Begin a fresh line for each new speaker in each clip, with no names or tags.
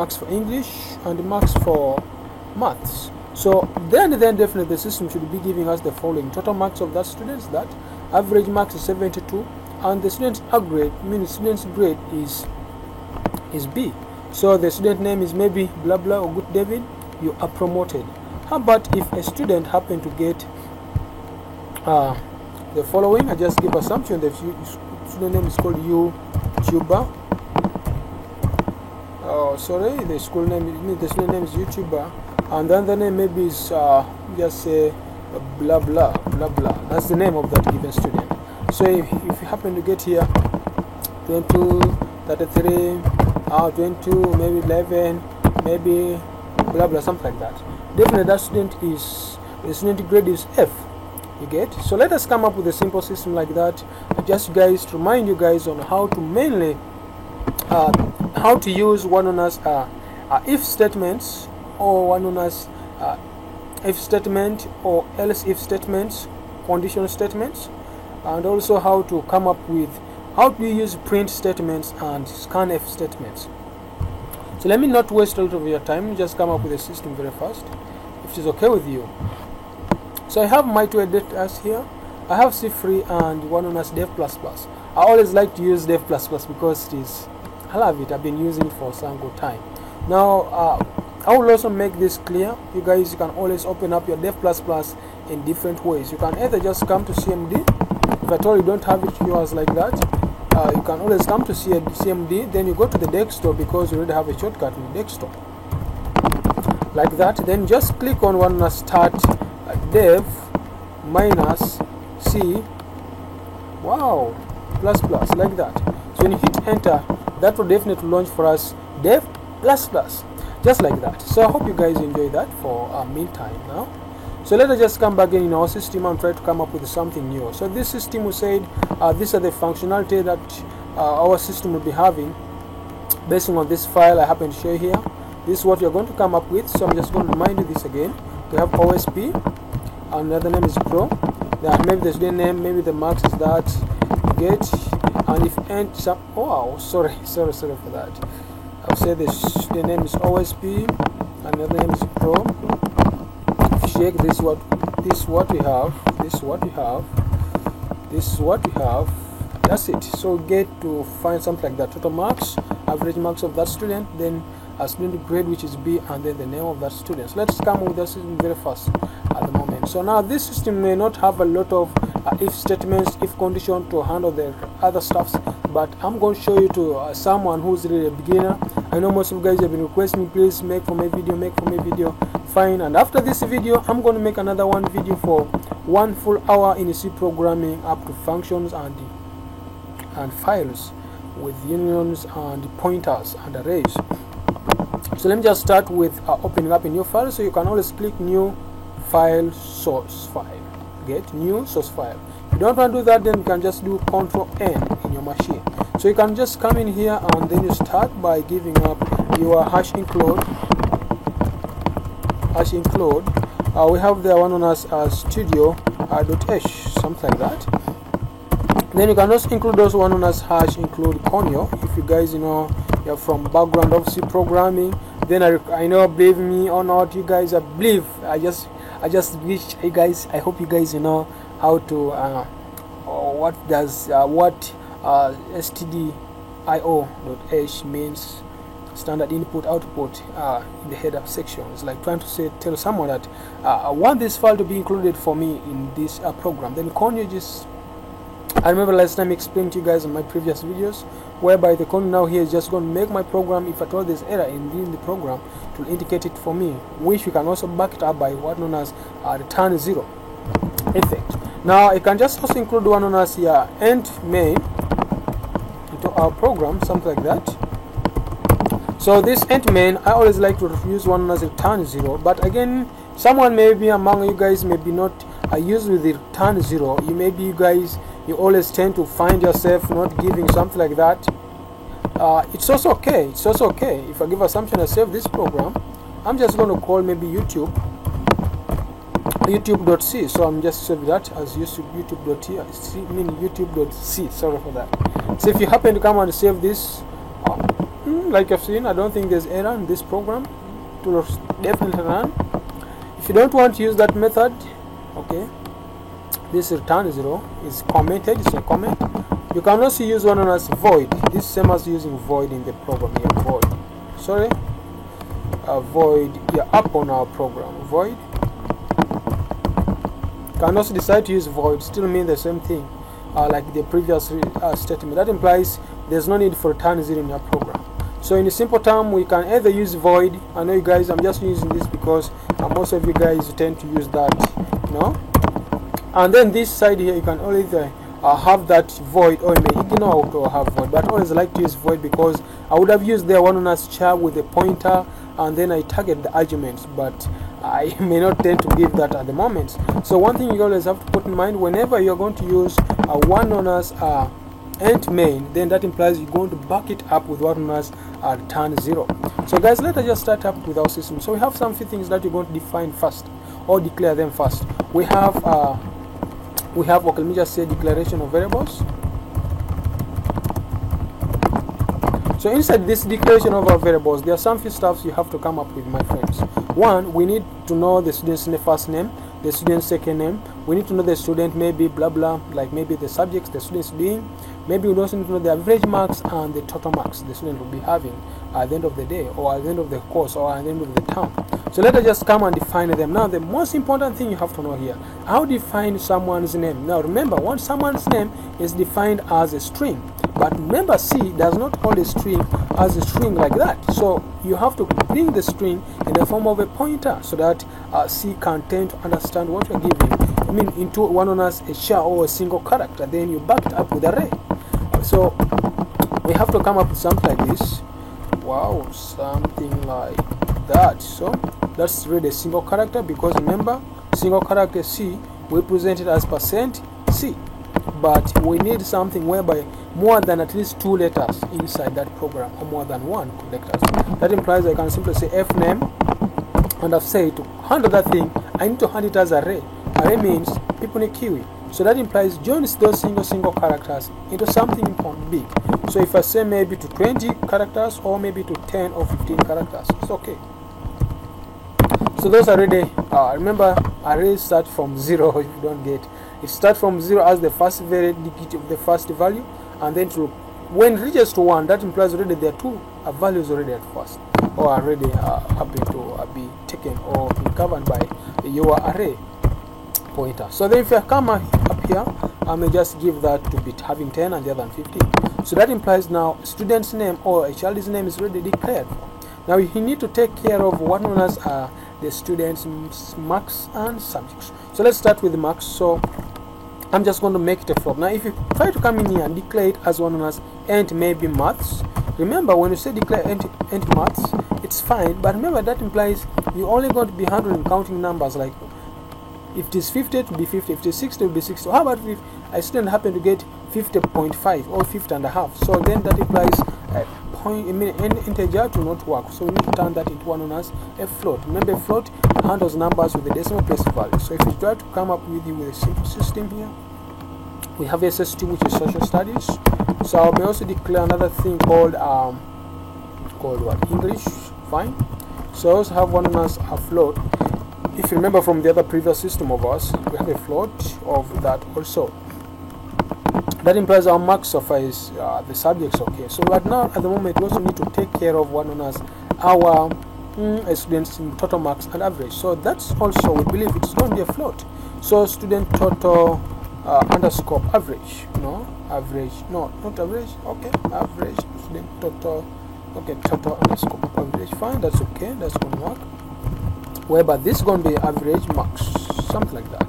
marks for English and marks for maths. So then definitely the system should be giving us the following: total marks of that student is that, average marks is 72, and the student's grade, means student's grade is B. So the student name is maybe blah blah or Good David. You are promoted. How about if a student happened to get the following? I just give assumption the student name is called YouTuber. Sorry, the student name is YouTuber, and then the name maybe is just say blah blah blah blah. That's the name of that given student. So if you happen to get here 22, 33, 22, maybe 11, maybe blah blah, something like that, definitely that student is, the student grade is F. You get? So let us come up with a simple system like that, just guys to remind you guys on how to mainly how to use one known as if statements, or one known as if statement or else if statements, conditional statements, and also how to come up with how to use print statements and scanf statements. So let me not waste a lot of your time, just come up with a system very fast, if it is okay with you. So I have my two editors here. I have C3 and one known as Dev++. I always like to use Dev++ because it is, I love it. I've been using it for some good time. Now I will also make this clear. You guys, you can always open up your Dev++ in different ways. You can either just come to CMD. If at all you don't have it yours like that, you can always come to CMD, then you go to the desktop because you already have a shortcut in the desktop like that. Then just click on one start dev minus C wow plus plus like that. So when you hit enter, that will definitely launch for us dev plus plus, just like that. So I hope you guys enjoy that for meantime now. So let us just come back in our system and try to come up with something new. So this system, we said these are the functionality that our system will be having based on this file I happen to show here. This is what you're going to come up with. So I'm just going to remind you this again. We have OSP, another name is Pro, then maybe the student name, maybe the marks is that get, and if end some, oh wow, sorry for that. I'll say this, the name is OSP, another name is Pro. Check this, what we have, that's it. So get to find something like that: total marks, average marks of that student, then a student grade which is B, and then the name of that student. So let's come with this system very fast at the moment. So now this system may not have a lot of if statements, if condition to handle the other stuffs, but I'm going to show you to someone who's really a beginner. I know most of you guys have been requesting me, please make for my video, fine. And after this video, I'm going to make another one video for 1 full hour in C programming, up to functions and files with unions and pointers and arrays. So let me just start with opening up a new file. So you can always click new file, source file, get new source file. If you don't want to do that, then you can just do Ctrl N in your machine. So you can just come in here and then you start by giving up your hash include. We have the one known as studio.h, something like that. Then you can also include those one known as hash include conio. If you guys you're from background of C programming, then I know, believe me or not, you guys, I believe, I just wish you guys, I hope you guys know how to what does stdio.h means, standard input output, in the header section. It's like trying to tell someone that I want this file to be included for me in this program. Then conio, just, I remember last time I explained to you guys in my previous videos, whereby the conio now here is just going to make my program, if at all there's error in the program, to indicate it for me, which we can also back it up by what known as return 0 effect. Now I can just also include one known as here end main into our program, something like that. So this end main, I always like to use one as return 0, but again, someone maybe among you guys maybe not used with the return 0. You guys always tend to find yourself not giving something like that. It's also okay. If I give assumption I save this program, I'm just going to call maybe youtube.c. So I'm just save that as youtube.c, sorry for that. So if you happen to come and save this, Like I've seen, I don't think there's error in this program. It will definitely run. If you don't want to use that method, okay, this return 0 is commented, it's a comment. You can also use one known as void. This is same as using void in the program here. Void, sorry, void here up on our program. Void. You can also decide to use void, still mean the same thing like the previous statement. That implies there's no need for return 0 in your program. So in a simple term, we can either use void. I know you guys, I'm just using this because most of you guys tend to use that, you know. And then this side here, you can always have that void, or you may ignore or have void, but I always like to use void because I would have used there one known as char with a pointer, and then I target the arguments, but I may not tend to give that at the moment. So one thing you always have to put in mind, whenever you're going to use one known as int main, then that implies you're going to back it up with one known as return 0. So guys, let us just start up with our system. So we have some few things that you're going to define first, or declare them first. We have okay, let me just say declaration of variables. So inside this declaration of our variables, there are some few stuffs you have to come up with, my friends. One, we need to know the student's first name, the student's second name. We need to know the student, maybe blah blah, like maybe the subjects the student's doing. Maybe we also need to know the average marks and the total marks the student will be having at the end of the day, or at the end of the course, or at the end of the term. So let us just come and define them. Now the most important thing you have to know here, how to define someone's name. Now remember, once someone's name is defined as a string, but remember C does not hold a string as a string like that. So you have to bring the string in the form of a pointer so that C can tend to understand what you're giving. I mean, into one known as a char or a single character. Then you back it up with array. So we have to come up with something like this. Wow, something like that. So that's really a single character, because remember, single character C we present it as %C, but we need something whereby more than at least 2 letters inside that program, or more than 1 letters. That implies I can simply say fname, and I've said to handle that thing, I need to hand it as array. Array means people in Kiwi. So that implies joins those single characters into something big. So if I say maybe to 20 characters, or maybe to 10 or 15 characters, it's okay. So those are ready. Remember, arrays start from 0. If you don't get it, starts from 0 as the first digit of the first value, and then when it reaches to 1, that implies already there are 2 values already at first, or already happen to be taken or be governed by your array pointer. So then if I come up here, I may just give that to be having 10 and the other 15. So that implies now student's name or a child's name is already declared. Now you need to take care of what known as the student's marks and subjects. So let's start with the marks. So I'm just going to make it a float. Now if you try to come in here and declare it as one known as int maybe maths, remember when you say declare int maths, it's fine, but remember that implies you're only going to be handling counting numbers. Like if it is 50, to be 50, if it is 60, to be 60. How about if a student happen to get 50.5 or 50.5? So then that implies an integer to not work. So we need to turn that into one known as a float. Remember, a float handles numbers with a decimal place value. So if you try to come up with a simple system here, we have SS2, which is social studies. So I may also declare another thing called what? English. Fine. So I also have one known as a float. If you remember from the other previous system of ours, we have a float of that also. That implies our marks suffice the subjects. Okay, so right now at the moment we also need to take care of one known as our students in total marks and average. So that's also, we believe it's going to be a float. So student total underscore average. No, average. No, not average. Okay, average student total. Okay, total underscore average. Fine, that's okay. That's going to work. Whereby this is going to be average marks, something like that.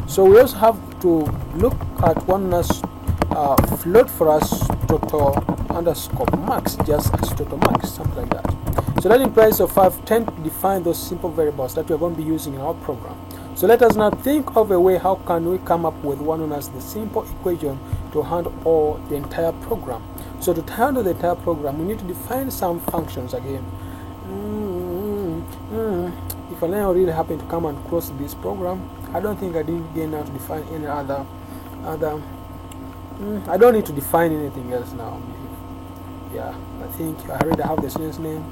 So we also have to look at one as float for us total underscore marks, just as total marks, something like that. So that implies of 5 tend to define those simple variables that we are going to be using in our program. So let us now think of a way how can we come up with one known as the simple equation to handle the entire program. So to handle the entire program, we need to define some functions again. If I now really happen to come and close this program, I don't think I didn't get now to define any other I don't need to define anything else now. Yeah, I think I already have the student's name,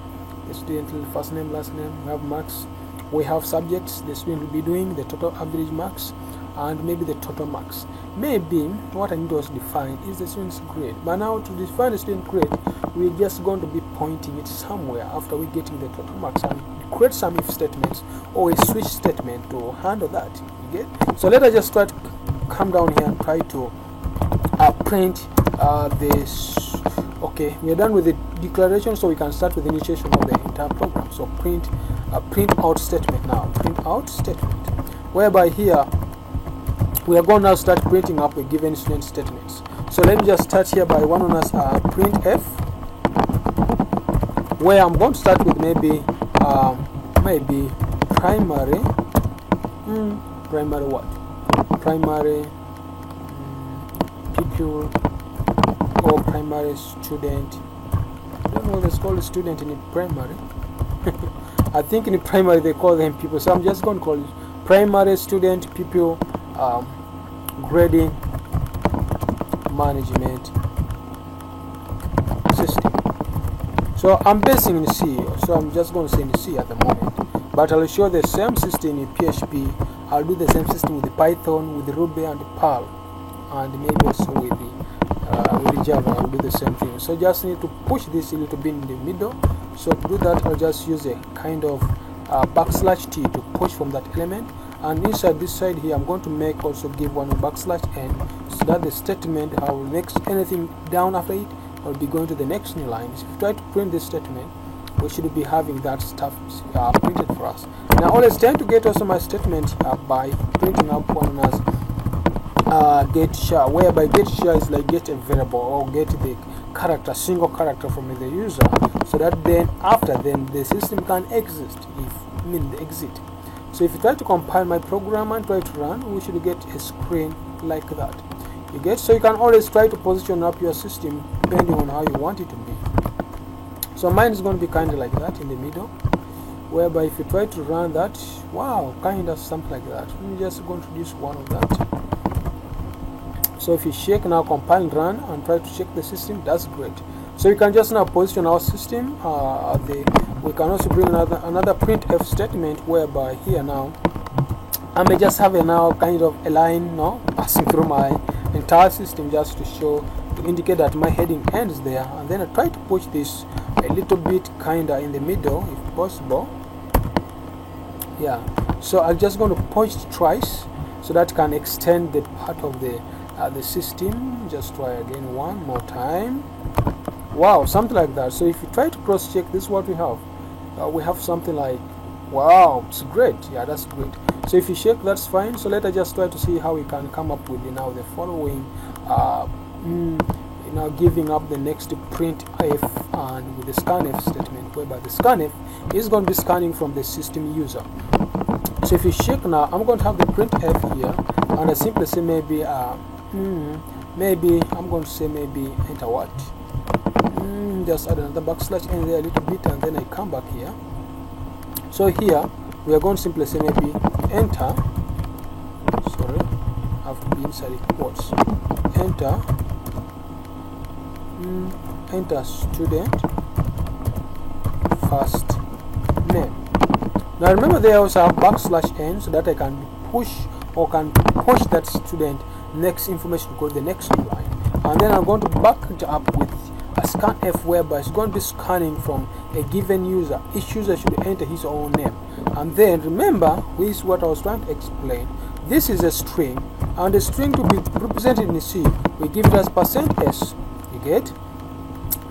the student first name, last name. We have marks, we have subjects the student will be doing, the total average marks, and maybe the total marks. Maybe what I need to also define is the student's grade. But now to define the student grade, we're just going to be pointing it somewhere after we getting the total marks and create some if statements or a switch statement to handle that. You get? So let us just try to come down here and try to print this. Okay, we are done with the declaration, so we can start with the initiation of the entire program. So print out statement now. Print out statement, whereby here we are going to now start printing up a given student statements. So let me just start here by one on us printf, where I'm going to start with maybe primary primary what? Primary pupil or primary student. I don't know what it's called, student in primary. I think in primary they call them people, so I'm just going to call it primary student pupil grading management system. So I'm basing in C, so I'm just going to say in C at the moment, but I'll show the same system in PHP. I'll do the same system with the Python, with the Ruby and the Perl, and maybe also with the Java. I'll do the same thing. So just need to push this a little bit in the middle. So to do that, I'll just use a kind of \T to push from that element, and inside this side here I'm going to make also give one \n, so that the statement I will next anything down after it I'll be going to the next new line. So if you try to print this statement, we should be having that stuff printed for us. Now always tend to get also my statement by printing up one as get_char, whereby get_char is like get a variable or get the character, single character from the user, so that then after the system can exist, the exit. So if you try to compile my program and try to run, we should get a screen like that. You get? So you can always try to position up your system depending on how you want it to be. So mine is going to be kind of like that in the middle, whereby if you try to run that, wow, kind of something like that. I'm just going to introduce one of that. So if you shake now, compile and run and try to check the system, that's great. So you can just now position our system. We can also bring another printf statement, whereby here now I may just have a now kind of a line now passing through my entire system just to show, to indicate that my heading ends there, and then I try to push this a little bit kinda in the middle if possible. Yeah, so I'm just going to push twice so that can extend the part of the system. Just try again one more time. Wow, something like that. So if you try to cross check, this is what we have. We have something like, wow, it's great. Yeah, that's great. So if you check, that's fine. So let us just try to see how we can come up with now the following now giving up the next printf and with the scanf statement, whereby the scanf is going to be scanning from the system user. So if you check now, I'm going to have the printf here, and I simply say maybe maybe I'm going to say maybe enter what, just add another \n there a little bit, and then I come back here. So here we are going to simply say maybe enter, sorry, I have to be inside the quotes, enter enter student first name. Now remember, they also have \n, so that I can push that student next information to go to the next line, and then I'm going to back it up with a scanf, whereby it's going to be scanning from a given user. Each user should enter his own name, and then remember, this is what I was trying to explain. This is a string, and the string to be represented in C, we give it as %s. You get?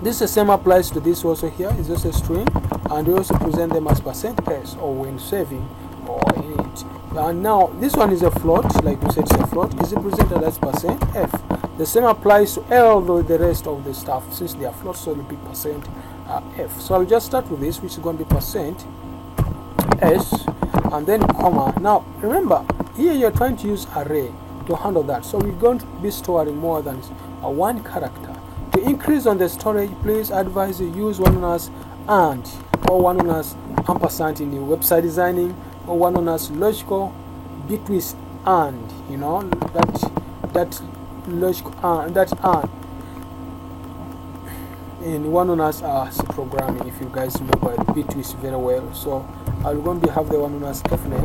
This the same applies to this also. Here is just a string, and we also present them as %s, or when saving or in it. And now this one is a float, like we said, it's a float, is represented as %f. The same applies to all the rest of the stuff, since they are floats, so it will be %f. So I'll just start with this, which is going to be %s, and then comma. Now remember, here you're trying to use array to handle that, so we're going to be storing more than one character. To increase on the storage, please advise you use one known as AND, or one known as ampersand in the website designing, or one known as logical between AND. You know that logical AND, that AND. in one known as C programming. If you guys remember B2 very well, so I'm going to have the one known as fname.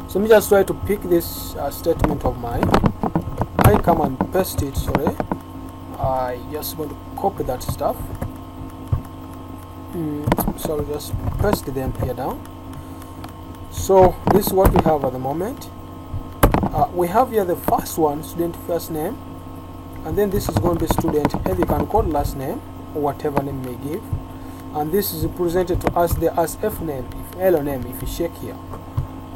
So let me just try to pick this statement of mine. I come and paste it. Sorry, I just want to copy that stuff. So I'll just paste them here down. So this is what we have at the moment. We have here the first one, student first name, and then this is going to be student F. You can call last name or whatever name you may give, and this is represented to us there as F name, if L name, if you check here,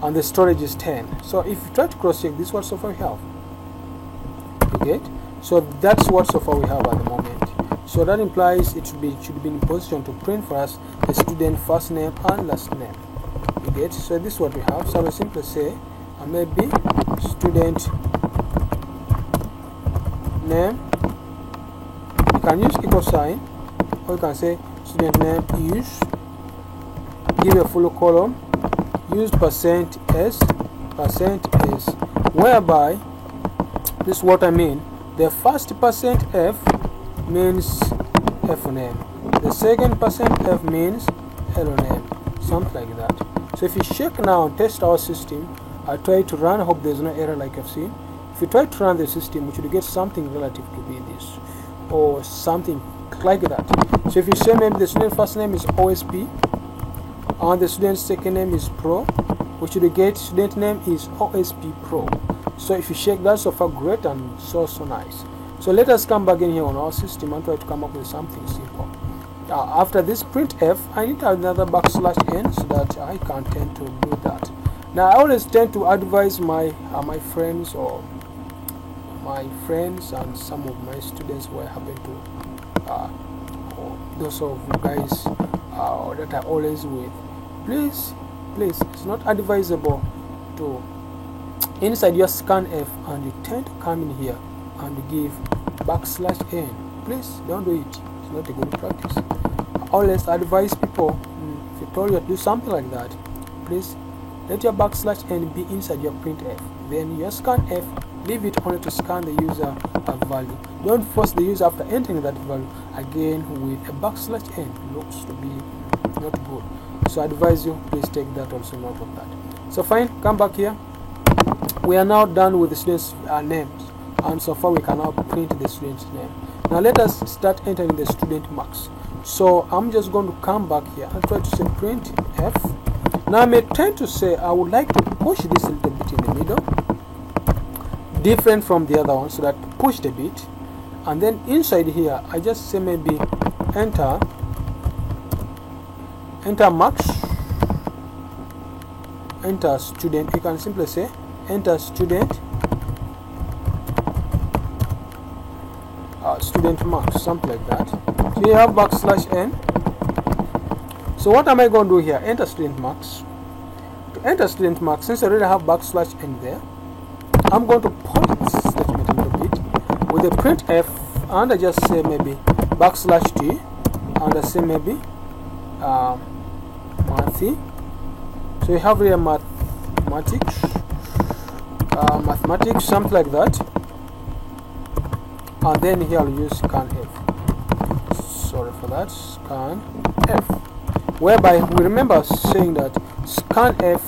and the storage is 10. So if you try to cross check, this is what so far we have. You get? So that's what so far we have at the moment. So that implies it should be in position to print for us the student first name and last name. You get? So this is what we have. So I will simply say maybe student name. You can use equal sign, or you can say student name is, give a full column, use %s, whereby this is what I mean. The first %f means F name, the second %f means L name, something like that. So if you check now and test our system, I try to run, I hope there's no error like I've seen. If you try to run the system, we should get something relative to be this, or something like that. So if you say maybe the student first name is OSP, and the student second name is Pro, we should get student name is OSP Pro. So if you check that, so far great and so nice. So let us come back in here on our system and try to come up with something simple. After this printf, I need another \n so that I can tend to do that. Now I always tend to advise my friends or and some of my students who I happen to or those of you guys that are always with, please, it's not advisable to inside your scanf and you tend to come in here and give \n. Please don't do it. It's not a good practice. I always advise people, if you told you to do something like that, please let your \n be inside your printf. Then your scanf, leave it only to scan the user value. Don't force the user after entering that value again with a \n. Looks to be not good. So I advise you, please take that also note of that. So fine, come back here. We are now done with the students' names, and so far we can now print the student's name. Now let us start entering the student marks. So I'm just going to come back here and try to say print f. Now I may tend to say I would like to push this a little bit in the middle, different from the other one, so that pushed a bit, and then inside here I just say maybe enter marks, enter student. You can simply say enter student student marks, something like that. So you have \n. So what am I going to do here? Enter student marks. To enter student marks, since I already have \n there, I'm going to put this statement a little bit with a printf, and I just say maybe \t, and I say maybe mathy. So you have here mathematics, something like that. And then here I'll use scanf. Sorry for that, scanf. Whereby we remember saying that scanf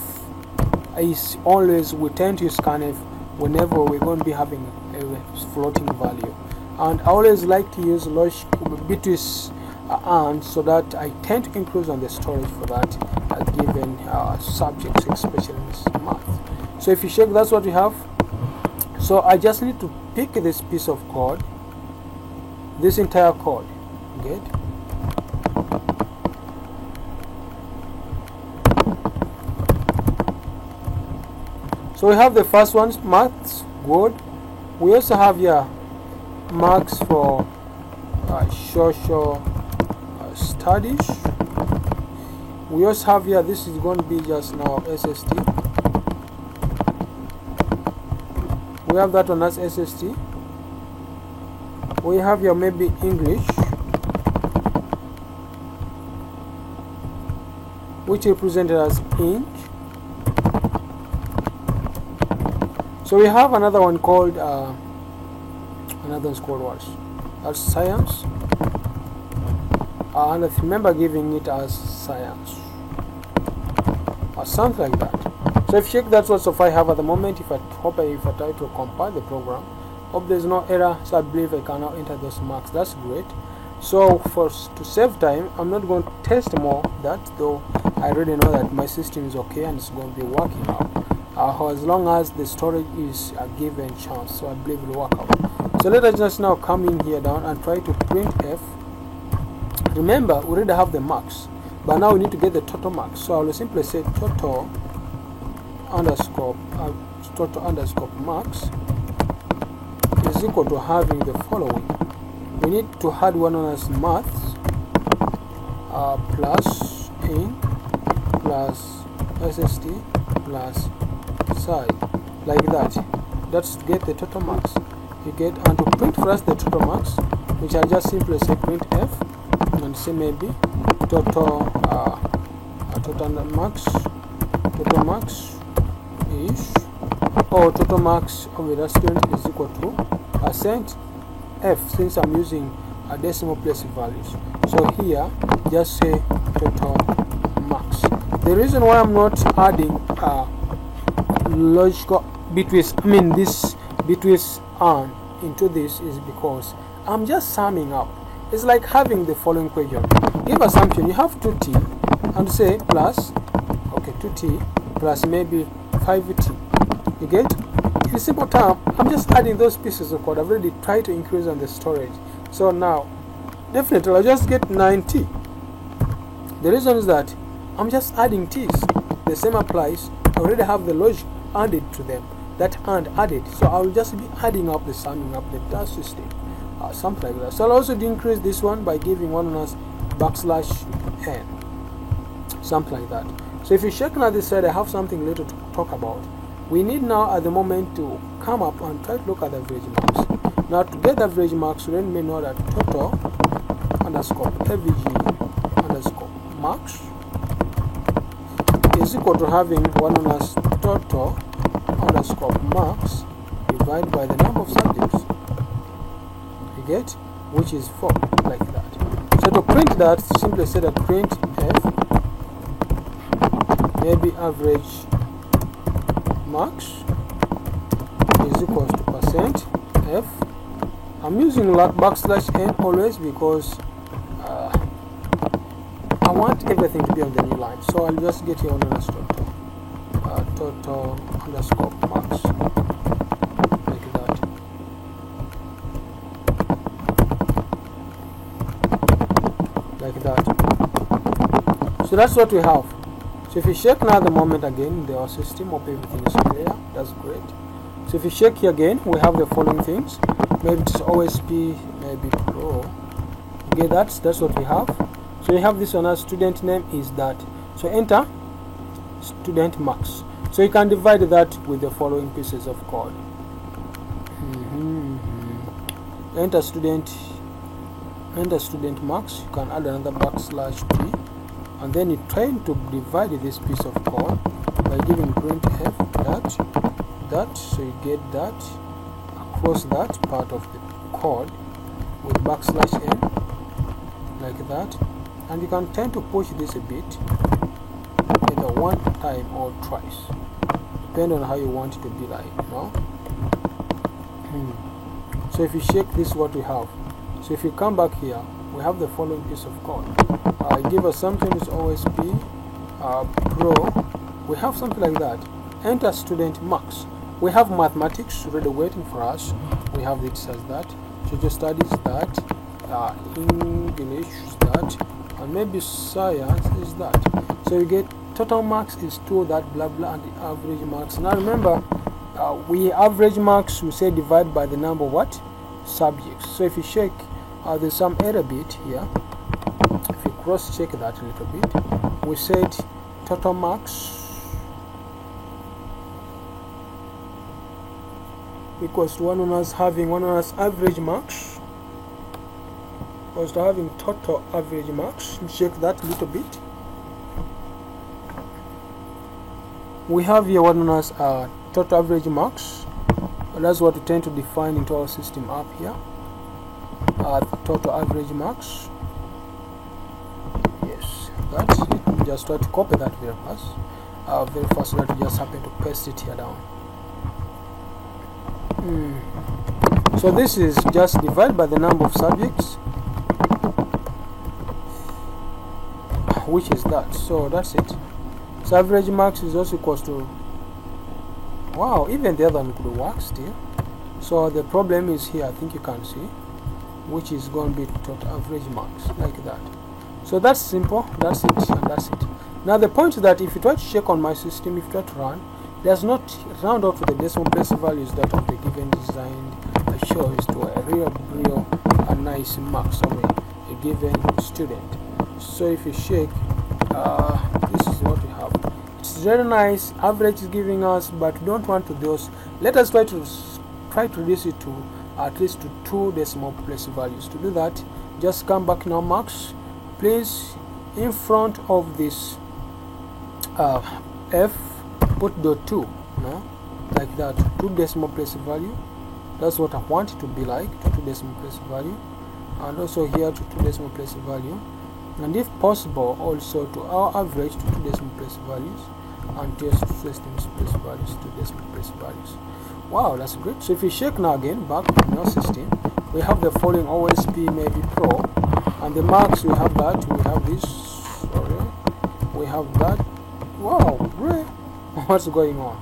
is always, we tend to use scanf whenever we're going to be having a floating value. And I always like to use logic between and so that I tend to include on the storage for that given subjects, especially in math. So if you check, that's what we have. So I just need to pick this piece of code, this entire code. Good. So we have the first one, maths, good. We also have here marks for social studies. We also have here, this is going to be just now SST. We have that one as SST. We have here maybe English, which represented as int. So we have another one called what? That's science. and remember giving it as science or something like that. So if you check, that's what I have at the moment. If I try to compile the program, hope there's no error. So I believe I can now enter those marks. That's great. So to save time, I'm not going to test more that, though I already know that my system is okay and it's going to be working out. As long as the storage is a given chance, so I believe it will work out. So let us just now come in here down and try to print f. Remember, we already have the marks, but now we need to get the total marks. So I will simply say total underscore marks is equal to having the following. We need to add one on as maths plus in plus SST plus sci, like that. That's to get the total marks. You get, and to print for us the total marks, which I just simply say print f and say maybe total marks is, or total marks of the student is equal to percent f, since I'm using a decimal place values. So here just say total marks. The reason why I'm not adding logical between this between and into this is because I'm just summing up. It's like having the following equation. Give assumption you have 2t and say plus 2t plus maybe 5t. You get? In simple term, I'm just adding those pieces of code. I've already tried to increase on the storage. So now definitely I'll just get 9t. The reason is that I'm just adding t's. The same applies. I already have the logic added to them. That and added. So I will just be adding up the summing up the task system. Something like that. So I'll also increase this one by giving one on us \n. Something like that. So if you check now this side, I have something later to talk about. We need now at the moment to come up and try to look at the average marks. Now to get the average marks, we then may know that total underscore avg underscore marks is equal to having one on us total underscore marks divided by the number of subjects. You get? Which is 4, like that. So to print that, simply say that print f maybe average marks is equals to percent f. I'm using \n always because I want everything to be on the new line. So I'll just get here on as total underscore marks, like that. Like that. So that's what we have. So if you check now the moment again the system of everything is clear, that's great. So if you check here again, we have the following things. Maybe it's OSP, maybe Pro. Okay, that's what we have. So you have this one as student name is that. So enter student marks. So you can divide that with the following pieces of code. Enter student marks. You can add another \p. And then you try to divide this piece of code by giving printf that, so you get that across that part of the code with \n, like that. And you can tend to push this a bit, either one time or twice, depending on how you want it to be like, you know. So if you check this, what we have. So if you come back here, we have the following piece of code. Give us something is OSP Pro. We have something like that. Enter student marks. We have mathematics already waiting for us. We have it as that. Social studies that. English is that. And maybe science is that. So you get total marks is 2, that blah blah, and the average marks. Now remember, we average marks, we say divide by the number of what? Subjects. So if you check, there's some error bit here. If you cross check that a little bit, we said total marks equals to one on us having one on us average marks equals to having total average marks. Check that a little bit. We have here one on us total average marks. That's what we tend to define into our system up here. Total average marks. that. Let me just try to copy that very fast. Very fast, so that we just happen to paste it here down. So this is just divided by the number of subjects, which is that. So that's it. So average marks is also equals to, wow, even the other one could work still. So the problem is here, I think you can see, which is going to be total average marks, like that. So that's simple, that's it, and that's it. Now the point is that if you try to check on my system, if you try to run, it does not round off to the decimal place values that of the given design shows to a real nice marks of a given student. So if you check, this is what we have. It's very nice. Average is giving us, but we don't want to those. Let us try to reduce it to at least to 2 decimal place values. To do that, just come back now, marks. Please, in front of this F, put dot 2, no, like that. 2 decimal place value. That's what I want it to be like, to 2 decimal place value, and also here to 2 decimal place value, and if possible also to our average to 2 decimal place values, and just 2 decimal place values, 2 decimal place values. Wow, that's great. So if you check now again back in our system, we have the following OSP maybe Pro, and the marks we have that, we have this, sorry, we have that. Wow, great. What's going on?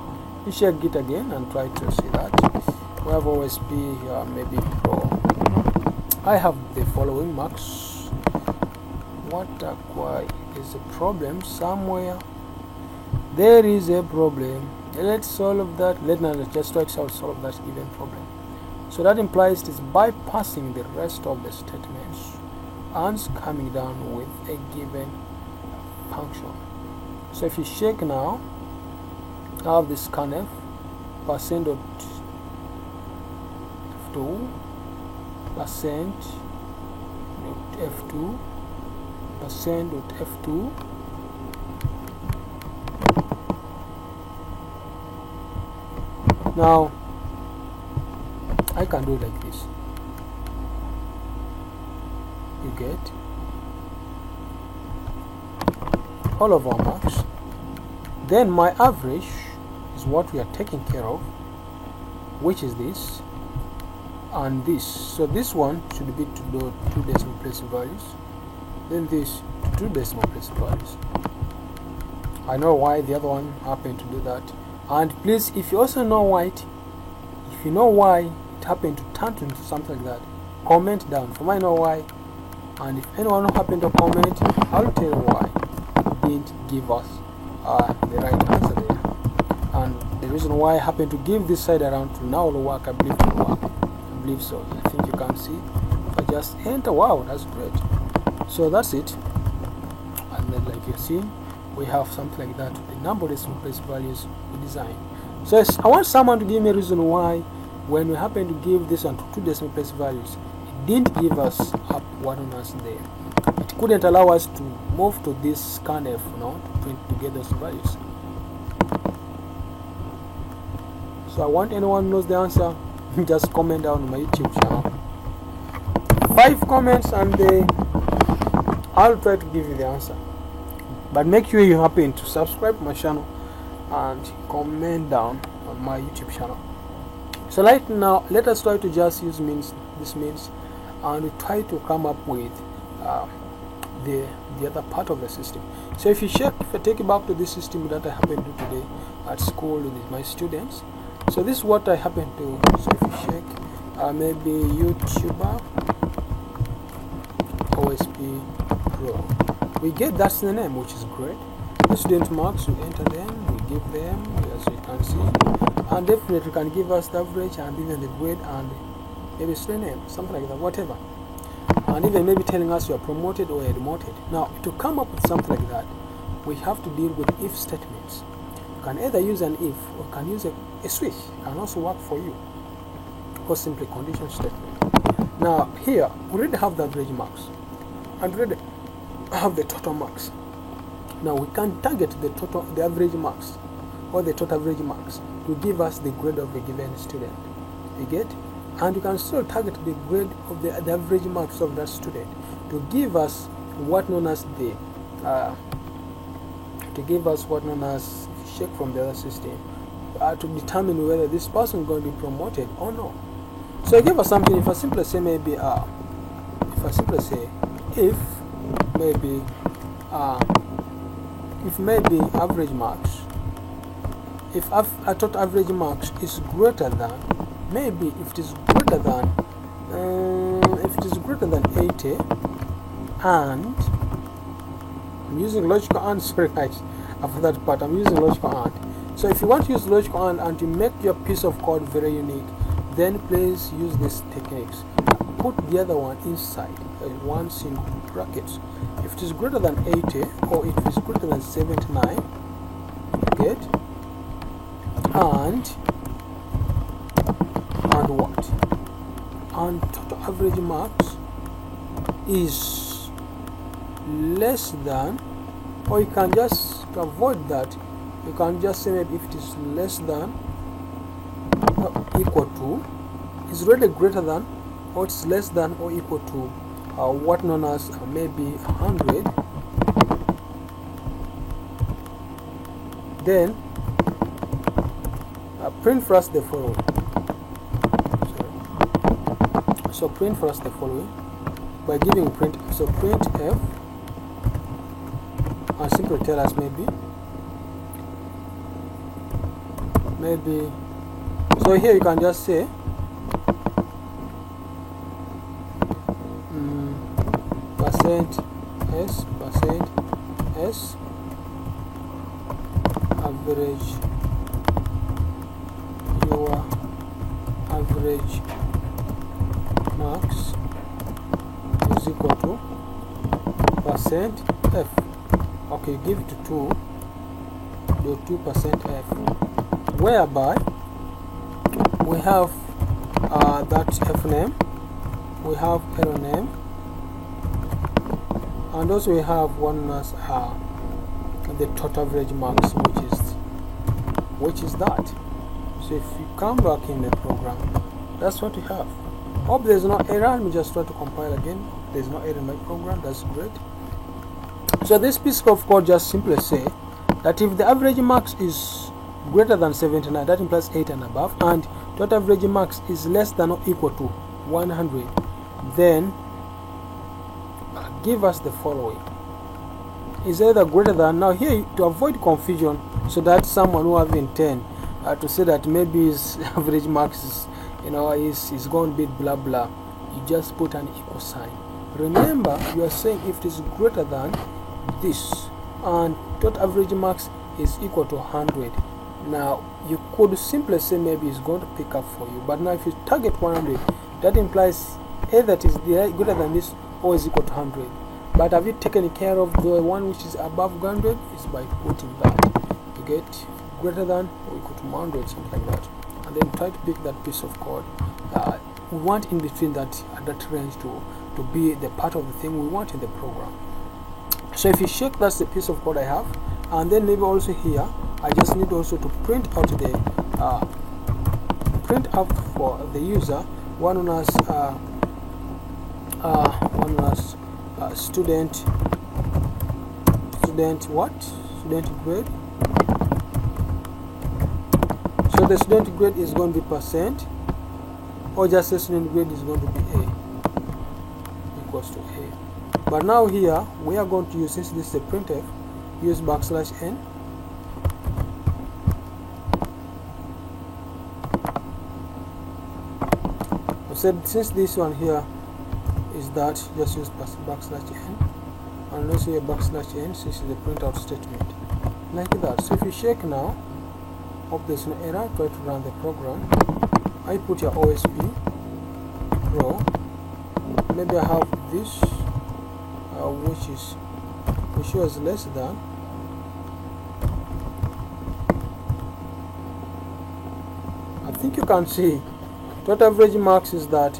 You check it again and try to see that. We have OSP here, maybe Pro. I have the following marks. What why is a problem somewhere? There is a problem. Let's solve that. Let's just try to solve that given problem. So that implies it is bypassing the rest of the statements and coming down with a given function. So if you check now, I have this scanf percent dot F2 percent dot F2 percent dot F2 now I can do it like this. You get all of our marks. Then my average is what we are taking care of, which is this and this. So this one should be to the 2 decimal place values, then this to 2 decimal place values. I know why the other one happened to do that, and please, if you also know why if you know why it happened to turn into something like that, comment down for me. I know why, and if anyone happened to comment, I'll tell you why it didn't give us the right answer there, and the reason why I happen to give this side around to now will work. I believe it will work. I believe so. I think you can see. If I just enter, wow, that's great. So that's it. And then, like you see, we have something like that. The number of decimal place values we design. So yes, I want someone to give me a reason why, when we happen to give this one to 2 decimal place values, it didn't give us up what on us there. It couldn't allow us to move to this scanf, to print together those values. So I want anyone who knows the answer, just comment down on my YouTube channel. 5 comments and I'll try to give you the answer. But make sure you happen to subscribe to my channel and comment down on my YouTube channel. So right now, let us try to just use this means, and we try to come up with the other part of the system. So if you check, if I take you back to this system that I happen to do today at school with my students, so this is what I happen to. So if you check, maybe YouTuber OSP Pro, we get that's the name, which is great. The student marks, we enter them, we give them, as you can see, and definitely can give us the average and even the grade and maybe student name, something like that, whatever, and even maybe telling us you are promoted or demoted. Now, to come up with something like that, we have to deal with if statements. You can either use an if or can use a switch, can also work for you, or simply condition statement. Now here we already have the average marks and already have the total marks. Now we can target the average marks or the total average marks to give us the grade of a given student. You get? And you can still target the grade of the average marks of that student to give us what known as the to give us what known as check from the other system to determine whether this person is going to be promoted or no. So I give us something. If I simply say maybe if maybe average marks, if I thought average marks is greater than, maybe if it is greater than 80, and I'm using logical and, sorry guys, after that part I'm using logical and. So if you want to use logical and to make your piece of code very unique, then please use these techniques. Put the other one inside one single bracket. If it is greater than 80 or if it is greater than 79, get and what? And total average marks is less than, or you can just, to avoid that, you can just say maybe if it is less than or equal to, is really greater than, or it's less than or equal to what known as maybe 100, then print for us the following. So print for us the following by giving print. So print f, and simply tell us maybe. So here you can just say percent s average, your average marks is equal to percent f. Okay, give it to 2% f, whereby we have that f name, we have error name, and also we have one as the total average marks, which is that. So if you come back in the program, that's what we have. Hope there's no error. Let me just try to compile again. There's no error in my program. That's great. So this piece of code just simply say that if the average marks is greater than 79, that implies 8 and above, and total average marks is less than or equal to 100, then give us the following. Is either greater than, now here to avoid confusion, so that someone who have intent to say that maybe his average marks is, is going to be blah blah, you just put an equal sign. Remember, you are saying if it is greater than this and total average marks is equal to 100. Now you could simply say maybe it's going to pick up for you, but now if you target 100, that implies either it is greater than this or is equal to 100. But have you taken care of the one which is above 100? Is by putting that to get greater than or equal to 100, something like that, and then try to pick that piece of code. We want in between that range to be the part of the thing we want in the program. So if you check, that's the piece of code I have, and then maybe also here I just need also to print out the for the user one known as student grade. So the student grade is going to be percent, or just the student grade is going to be A, equals to A. But now here we are going to use, since this is a printf, use \n. I said since this one here is that, just use \n, and also here \n, since it's the printout statement, like that. So if you check now, hope there's no error. Try to run the program. I put your OSP row. Maybe I have this which was less than, I think you can see total average marks is that,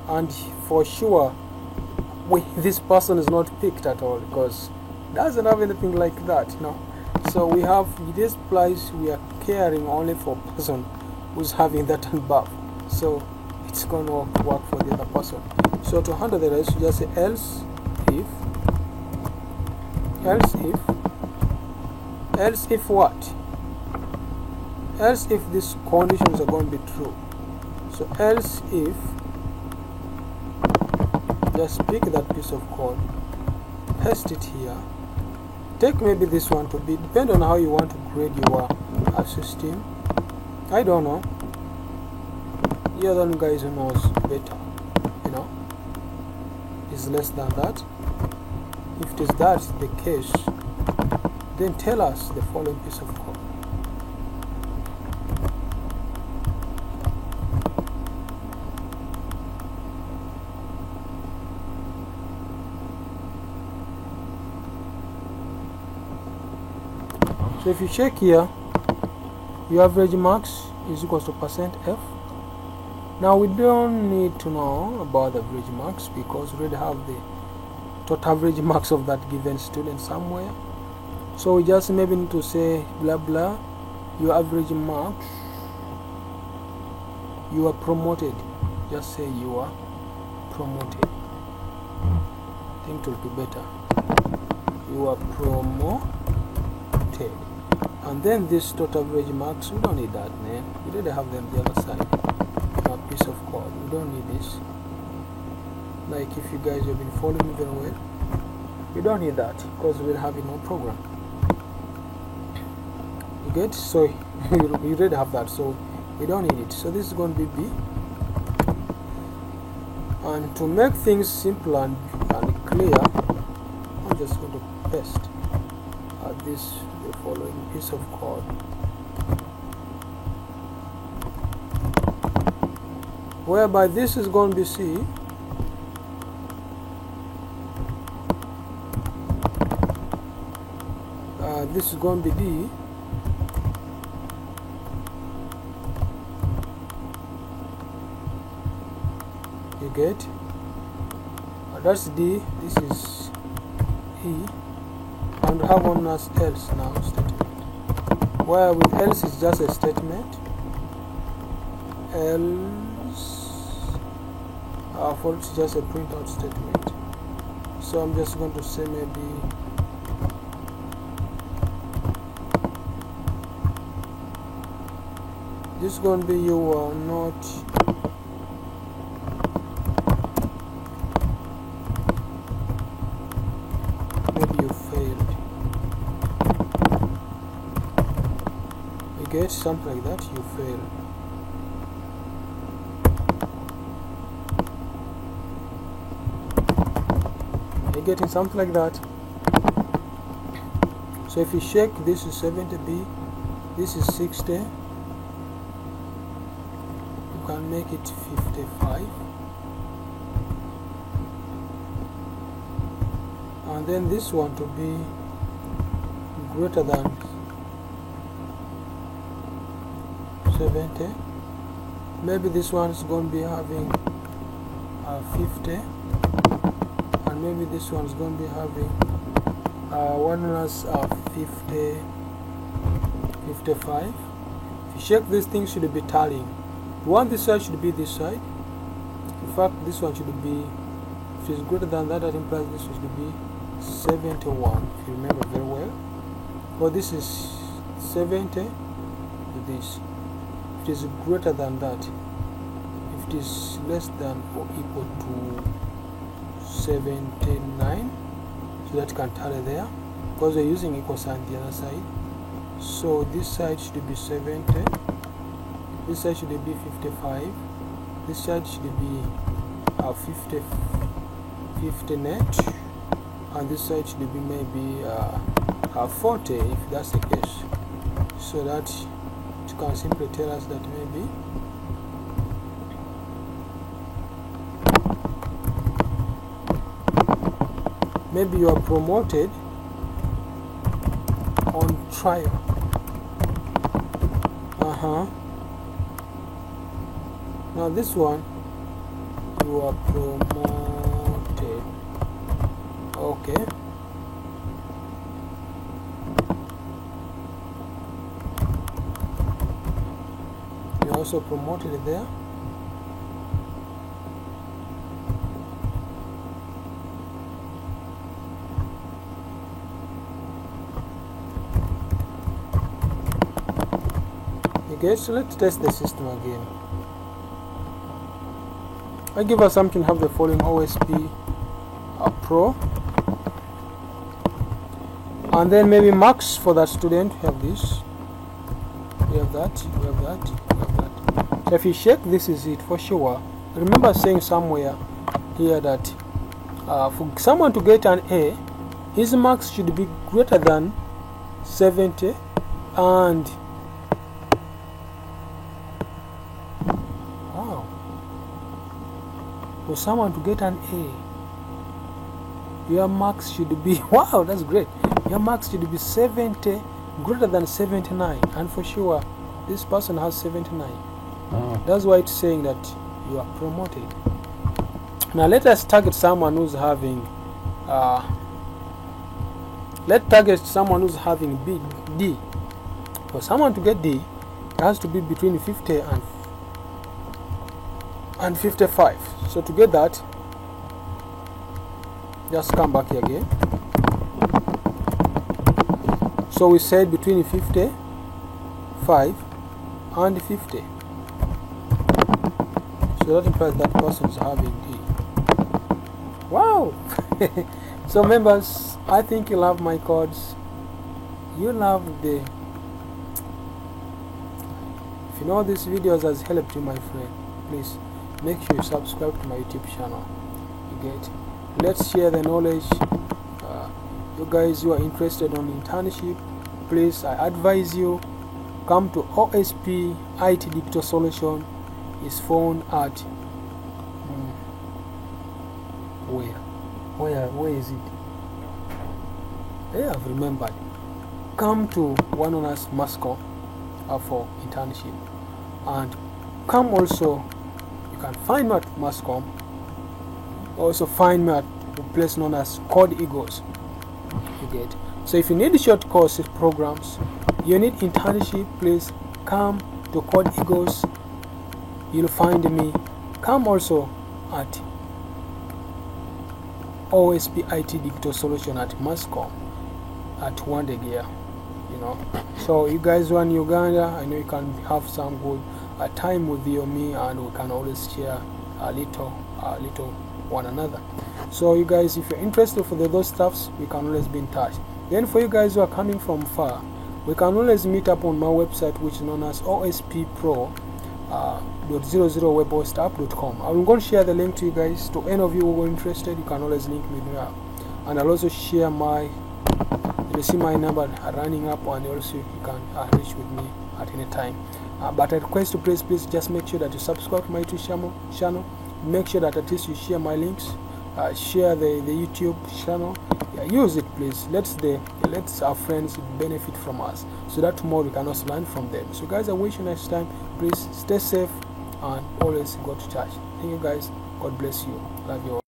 and for sure this person is not picked at all because doesn't have anything like that. So we have this place, we are caring only for a person who's having that above, so it's going to work for the other person. So to handle the rest, you just say else if else if what? Else if these conditions are going to be true. So else if, just pick that piece of code, paste it here, take maybe this one to be, depend on how you want to grade your system. I don't know, the other guys who knows better, you know, is less than that. If it is that the case, then tell us the following piece of code. So if you check here, your average max is equals to %f. Now we don't need to know about the average max because we already have the total average max of that given student somewhere. So we just maybe need to say blah blah, your average max, you are promoted. Just say you are promoted. I think it will be better. You are promoted. And then this total average max, we don't need that, man. We already have them the other side. A piece of code. We don't need this. Like if you guys have been following me very well, we don't need that because we'll have no program. You get? So you already have that, so we don't need it. So this is going to be B. And to make things simple and clear, I'm just going to paste the following piece of code. Whereby this is going to be C, this is going to be D, you get? That's D, this is E, and we have one as else now statement. Where with else is just a statement. Else for it's just a printout statement. So I'm just going to say maybe this is going to be you are not get something like that, you fail. You're getting something like that. So if you check, this is 70B, this is 60, you can make it 55, and then this one to be greater than 70. Maybe this one is going to be having 50, and maybe this one is going to be having one as 50, 55. If you check, these things should be tallying. One, this side should be this side. In fact, this one should be, if it is greater than that, that implies this should be 71, if you remember very well. Well, this is 70 to this. If it is greater than that, if it is less than or equal to 79, so that can tally there, because we're using equal sign the other side. So this side should be 70, this side should be 55, this side should be 50 net, and this side should be maybe 40 if that's the case. So that it can simply tell us that maybe you are promoted on trial. Now this one, you are promoted. Okay. You also promoted it there. Okay, so let's test the system again. I give assumption have the following: OSP Pro, and then maybe marks for that student. We have this, we have that, we have that, we have that. So if you check, this is it for sure. Remember saying somewhere here that for someone to get an A, his marks should be greater than 70, and wow, for someone to get an A, your marks should be wow, that's great. Your marks should be 70, greater than 79, and for sure this person has 79. That's why it's saying that you are promoted. Now let us target someone who's having let's target someone who's having D. For someone to get D, it has to be between 50 and 55. So to get that, just come back here again. So we said between 55 and 50. So that implies that person is having D. Wow! So members, I think you love my codes. You love the... If you know this videos has helped you, my friend, please make sure you subscribe to my YouTube channel. You get? Let's share the knowledge. You guys who are interested on internship, please, I advise you, come to OSP IT Digital Solution. Is found at where is it? Yeah, I've remembered. Come to one on us Mascom for internship, and come also, you can find me at Mascom. Also find me at a place known as Code Eagles. You get? So if you need short courses programs, you need internship, please come to Code Eagles. You'll find me. Come also at OSP IT Digital Solution at Mascom at Wandegear. You know, so you guys who are in Uganda, I know you can have some good time with you and me, and we can always share a little one another. So you guys, if you're interested for those stuffs, we can always be in touch. Then for you guys who are coming from far, we can always meet up on my website, which is known as OSPPro. .00webhostapp.com. I'm going to share the link to you guys. To any of you who are interested, you can always link me there, and I'll also share my, you see my number running up, and also you can reach with me at any time. But I request you please just make sure that you subscribe to my YouTube channel. Make sure that at least you share my links, share the YouTube channel. Yeah, use it please. Let's our friends benefit from us, so that tomorrow we can also learn from them. So guys, I wish you nice time. Please stay safe and always go to church. Thank you guys. God bless you. Love you all.